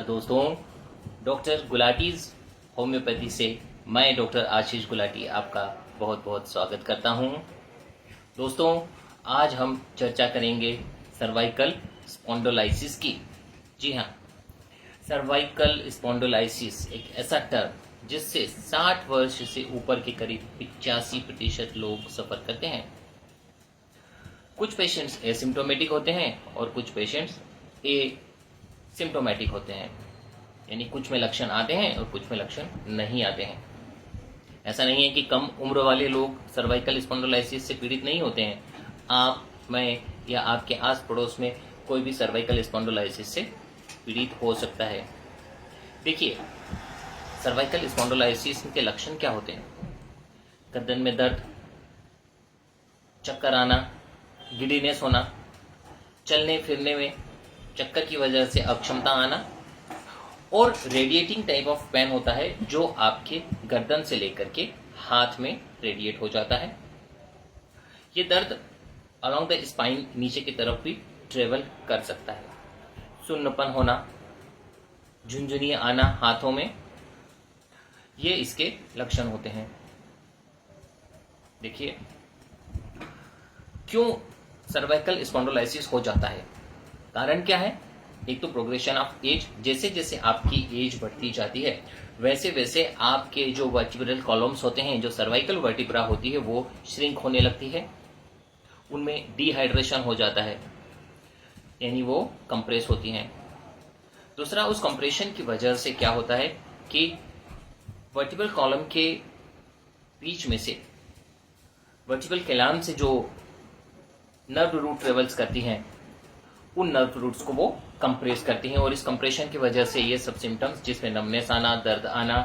दोस्तों, doctor गुलाटीज homeopathy से मैं डॉक्टर आशीष गुलाटी आपका बहुत बहुत स्वागत करता हूं। दोस्तों, आज हम चर्चा करेंगे सर्वाइकल स्पॉन्डिलोलाइसिस की। जी हाँ, सर्वाइकल स्पॉन्डिलोलाइसिस एक ऐसा टर्म जिससे 60 वर्ष से ऊपर के करीब 85% लोग सफर करते हैं। कुछ पेशेंट्स एसिम्टोमेटिक होते हैं और कुछ पेशेंट्स सिम्टोमेटिक होते हैं, यानी कुछ में लक्षण आते हैं और कुछ में लक्षण नहीं आते हैं। ऐसा नहीं है कि कम उम्र वाले लोग सर्वाइकल स्पॉन्डिलोलाइसिस से पीड़ित नहीं होते हैं। आप, मैं या आपके आस पड़ोस में कोई भी सर्वाइकल स्पॉन्डिलोलाइसिस से पीड़ित हो सकता है। देखिए, सर्वाइकल स्पॉन्डिलोलाइसिस के लक्षण क्या होते हैं? गर्दन में दर्द, चक्कर आना, गिडीनेस होना, चलने फिरने में चक्कर की वजह से अक्षमता आना और रेडिएटिंग टाइप ऑफ पेन होता है जो आपके गर्दन से लेकर के हाथ में रेडिएट हो जाता है। ये दर्द अलोंग द स्पाइन नीचे की तरफ भी ट्रेवल कर सकता है। सुन्नपन होना, झुनझुनी आना हाथों में, ये इसके लक्षण होते हैं। देखिए, क्यों सर्वाइकल स्पॉन्डिलोलाइसिस हो जाता है? कारण क्या है? एक तो प्रोग्रेशन ऑफ एज, जैसे जैसे आपकी एज बढ़ती जाती है वैसे वैसे आपके जो वर्टिब्रल कॉलम्स होते हैं, जो सर्वाइकल वर्टिब्रा होती है, वो श्रिंक होने लगती है। उनमें डिहाइड्रेशन हो जाता है, यानी वो कंप्रेस होती हैं। दूसरा, उस कंप्रेशन की वजह से क्या होता है कि वर्टिब्रल कॉलम के बीच में से वर्टिब्रल कैलाम से जो नर्व रूट ट्रेवल्स करती हैं, उन नर्व रूट्स को वो कंप्रेस करती हैं और इस कंप्रेशन की वजह से ये सब सिम्टम्स, जिसमें नमनेस आना, दर्द आना,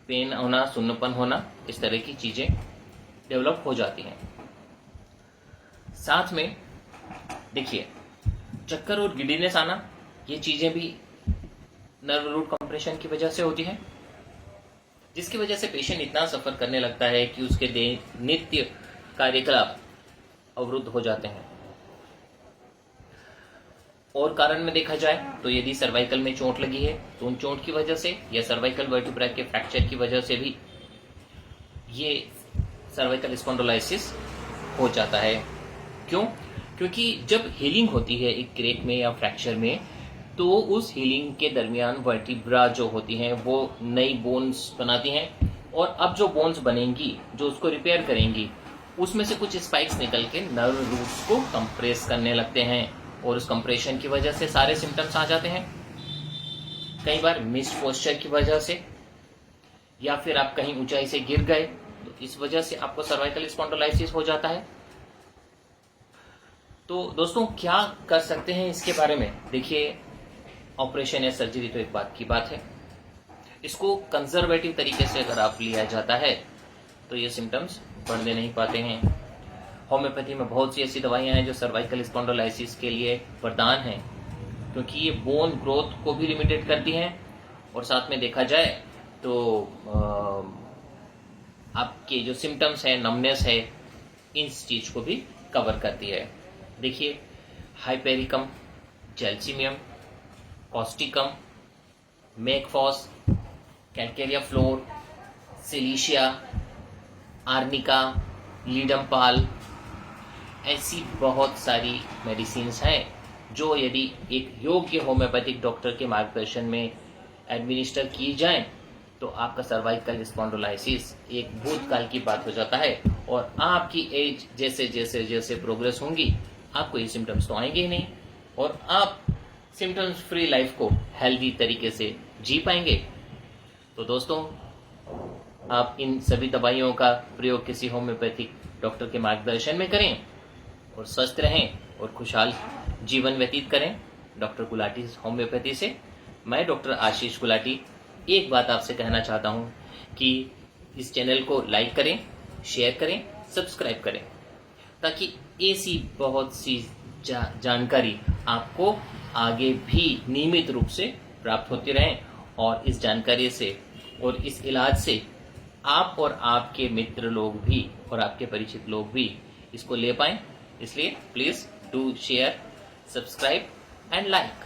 पेन होना, सुन्नपन होना, इस तरह की चीजें डेवलप हो जाती हैं। साथ में देखिए, चक्कर और गिडीनेस आना, ये चीजें भी नर्व रूट कंप्रेशन की वजह से होती हैं, जिसकी वजह से पेशेंट इतना सफर करने लगता है कि उसके नित्य कार्यकलाप अवरुद्ध हो जाते हैं। और कारण में देखा जाए तो यदि सर्वाइकल में चोट लगी है तो उन चोट की वजह से या सर्वाइकल वर्टिब्रा के फ्रैक्चर की वजह से भी ये सर्वाइकल स्पॉन्डिलोलाइसिस हो जाता है। क्यों? क्योंकि जब हीलिंग होती है एक क्रैक में या फ्रैक्चर में, तो उस हीलिंग के दरमियान वर्टिब्रा जो होती हैं वो नई बोन्स बनाती हैं और अब जो बोन्स बनेंगी, जो उसको रिपेयर करेंगी, उसमें से कुछ स्पाइक्स निकल के नर्व रूट्स को कंप्रेस करने लगते हैं और उस कंप्रेशन की वजह से सारे सिम्टम्स आ जाते हैं। कई बार मिस पोस्चर की वजह से, या फिर आप कहीं ऊंचाई से गिर गए, तो इस वजह से आपको सर्वाइकल स्पॉन्डिलोलाइसिस हो जाता है। तो दोस्तों, क्या कर सकते हैं इसके बारे में? देखिए, ऑपरेशन या सर्जरी तो एक बात की बात है, इसको कंजर्वेटिव तरीके से अगर आप लिया जाता है तो ये सिम्टम्स बढ़ने नहीं पाते हैं। होम्योपैथी में बहुत सी ऐसी दवाइयां हैं जो सर्वाइकल स्पॉन्डिलोलाइसिस के लिए वरदान हैं, क्योंकि ये बोन ग्रोथ को भी लिमिटेड करती हैं और साथ में देखा जाए तो आपके जो सिम्टम्स है, नमनेस है, इन चीज को भी कवर करती है। देखिए, hypericum, gelsemium, causticum, mag phos, calcarea fluor, silicea, arnica, ledum pal, ऐसी बहुत सारी मेडिसिन्स हैं जो यदि एक योग्य होम्योपैथिक डॉक्टर के मार्गदर्शन में एडमिनिस्टर की जाएं तो आपका सर्वाइकल स्पॉन्डिलोलाइसिस एक भूतकाल की बात हो जाता है और आपकी एज जैसे जैसे जैसे प्रोग्रेस होंगी, आपको ये सिम्टम्स तो आएंगे ही नहीं और आप सिम्टम्स फ्री लाइफ को हेल्दी तरीके से जी पाएंगे। तो दोस्तों, आप इन सभी दवाइयों का प्रयोग किसी होम्योपैथिक डॉक्टर के मार्गदर्शन में करें और स्वस्थ रहें और खुशहाल जीवन व्यतीत करें। डॉक्टर गुलाटी होम्योपैथी से मैं डॉक्टर आशीष गुलाटी एक बात आपसे कहना चाहता हूं कि इस चैनल को लाइक करें, शेयर करें, सब्सक्राइब करें, ताकि ऐसी बहुत सी जानकारी आपको आगे भी नियमित रूप से प्राप्त होती रहे और इस जानकारी से और इस इलाज से आप और आपके मित्र लोग भी और आपके परिचित लोग भी इसको ले पाएं। इसलिए please do share, subscribe and like.